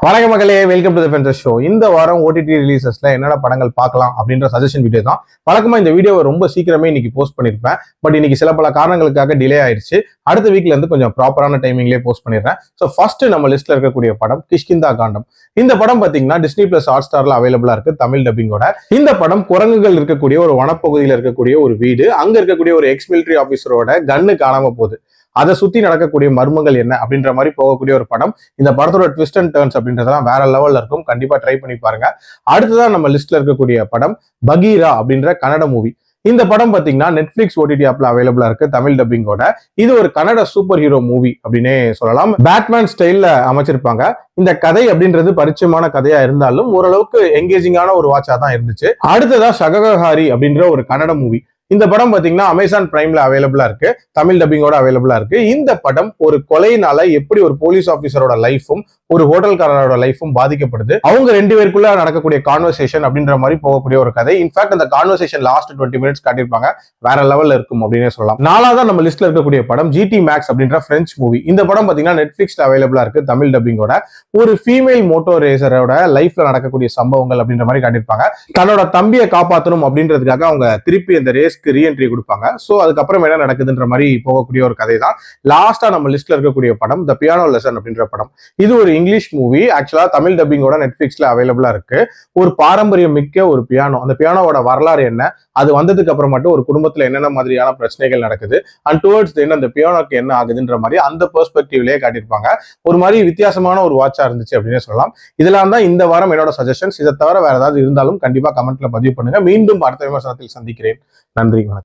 வணக்கம் மக்களே, welcome to the fences show. இந்த வாரம் ஓடிடி ரிலீசஸ்ல என்னென்ன படங்கள் பார்க்கலாம் அப்படின்ற சஜஷன் வீடியோ தான். வழக்கமா இந்த வீடியோவை ரொம்ப சீக்கிரமே இன்னைக்கு போஸ்ட் பண்ணிருப்பேன். பட் இன்னைக்கு சில பல காரணங்களுக்காக டிலே ஆயிடுச்சு. அடுத்த வீக்ல இருந்து கொஞ்சம் ப்ராப்பரான டைமிங்லேயே போஸ்ட் பண்ணிடுறேன். ஸோ ஃபர்ஸ்ட் நம்ம லிஸ்ட்ல இருக்கக்கூடிய படம் கிஷ்கிந்தா காண்டம். இந்த படம் பாத்தீங்கன்னா டிஸ்னி பிளஸ் ஹாட் ஸ்டார்ல அவைலபிளா இருக்கு தமிழ் டப்பிங்கோட. இந்த படம் குரங்குகள் இருக்கக்கூடிய ஒரு வனப்பகுதியில் இருக்கக்கூடிய ஒரு வீடு, அங்க இருக்கக்கூடிய ஒரு எக்ஸ் மிலிட்டரி ஆபீசரோட கன்னு காணாம போகுது. அதை சுத்தி நடக்கக்கூடிய மர்மங்கள் என்ன அப்படின்ற மாதிரி போகக்கூடிய ஒரு படம். இந்த படத்தோட ட்விஸ்ட் அண்ட் டர்ன்ஸ் அப்படின்றதெல்லாம் வேற லெவல்ல இருக்கும். கண்டிப்பா ட்ரை பண்ணி பாருங்க. அடுத்ததான் நம்ம லிஸ்ட்ல இருக்கக்கூடிய படம் பகீரா அப்படின்ற கன்னட மூவி. இந்த படம் பாத்தீங்கன்னா நெட்ஃபிளிக்ஸ் ஓடிடி ஆப்ல அவைலபிளா இருக்கு தமிழ் டப்பிங்கோட. இது ஒரு கன்னட சூப்பர் ஹீரோ மூவி அப்படின்னே சொல்லலாம். பேட்மேன் ஸ்டைல்ல அமைச்சிருப்பாங்க. இந்த கதை அப்படின்றது பரிச்சயமான கதையா இருந்தாலும் ஓரளவுக்கு என்கேஜிங்கான ஒரு வாட்சா தான் இருந்துச்சு. அடுத்ததா ஷககஹாரி அப்படின்ற ஒரு கன்னட மூவி. இந்த படம் பாத்தீங்கன்னா அமேசான் பிரைம்ல அவைலபிளா இருக்கு, தமிழ் டப்பிங்கோட அவைலபிளா இருக்கு. இந்த படம் ஒரு கொலையினால எப்படி ஒரு போலீஸ் ஆபீசரோட லைஃபும் ஒரு ஹோட்டல்காரரோட லைஃபும் பாதிக்கப்படுது, அவங்க ரெண்டு பேருக்குள்ள நடக்கக்கூடிய கான்வர்சேஷன் அப்படின்ற மாதிரி போகக்கூடிய ஒரு கதை. இன்ஃபேக்ட் அந்த கான்வர்சேஷன் லாஸ்ட் 20 மினிட்ஸ் காட்டியிருப்பாங்க, வேற லெவல்ல இருக்கும் அப்படின்னு சொல்லலாம். நாலாவது நம்ம லிஸ்ட்ல இருக்கக்கூடிய படம் ஜிடி மேக்ஸ் அப்படின்ற பிரெஞ்ச் மூவி. இந்த படம் பாத்தீங்கன்னா நெட்ஃபிளிக்ஸ்ல அவைலபிளா இருக்கு தமிழ் டப்பிங்கோட. ஒரு ஃபீமேல் மோட்டோ ரேசரோட லைஃப்ல நடக்கக்கூடிய சம்பவங்கள் அப்படின்ற மாதிரி காட்டியிருப்பாங்க. தன்னோட தம்பியை காப்பாற்றணும் அப்படின்றதுக்காக அவங்க திருப்பி அந்த ரேஸ் ரீஎன்ட்ரி கொடுப்பாங்க. சோ அதுக்கப்புறம் என்ன நடக்குதுன்ற மாதிரி போகக்கூடிய ஒரு கதை தான். லாஸ்டா நம்ம லிஸ்ட்ல இருக்கக்கூடிய படம் த பியானோ லெசன் அப்படின்ற படம். இது ஒரு இங்கிலீஷ் மூவி. ஆக்சுவலா தமிழ் டப்பிங்கோட நெட்ஃபிளிக்ஸ்ல அவைலபிளா இருக்கு. ஒரு பாரம்பரியம் மிக்க ஒரு பியானோ, அந்த பியானோவோட வரலாறு என்ன, அது வந்ததுக்கு அப்புறம் மட்டும் ஒரு குடும்பத்துல என்னென்ன மாதிரியான பிரச்சனைகள் நடக்குது, அண்ட் டுவர்ட்ஸ் என்ன அந்த பியானோக்கு என்ன ஆகுதுன்ற மாதிரி அந்த பெர்ஸ்பெக்டிவ்லயே காட்டியிருப்பாங்க. ஒரு மாதிரி வித்தியாசமான ஒரு வாட்சா இருந்துச்சு அப்படின்னு சொல்லலாம். இதெல்லாம் தான் இந்த வாரம் என்னோட சஜஷன்ஸ். இதை தவிர வேற ஏதாவது இருந்தாலும் கண்டிப்பா கமெண்ட்ல பதிவு பண்ணுங்க. மீண்டும் அடுத்த விமர்சனத்தில் சந்திக்கிறேன். நன்றி, வணக்கம்.